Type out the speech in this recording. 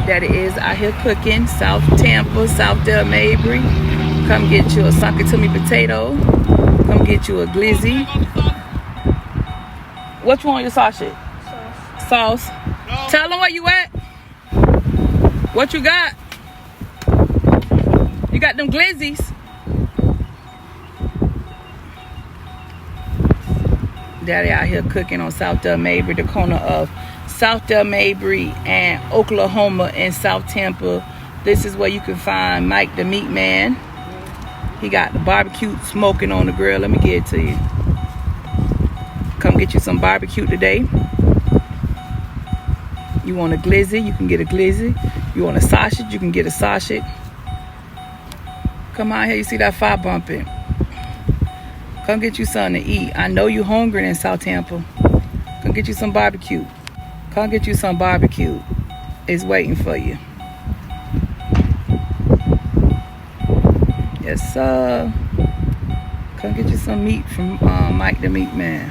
Daddy is out here cooking. South Tampa, South Del Mabry. Come get you a suck it to me potato. Come get you a glizzy. What you want your sausage? Sauce. Tell them where you at. What you got? You got them glizzies. Daddy out here cooking on South Del Mabry, the corner of South Del Mabry and Oklahoma and South Tampa. This is where you can find Mike the Meat Man. He got the barbecue smoking on the grill. Let me get it to you. Come get you some barbecue today. You want a glizzy, you can get a glizzy. You want a sausage, you can get a sausage. Come out here, you see that fire bumping. Come get you something to eat. I know you're hungry in South Tampa. Come get you some barbecue. Come get you some barbecue. It's waiting for you. Yes, sir. Come get you some meat from Mike the Meat Man.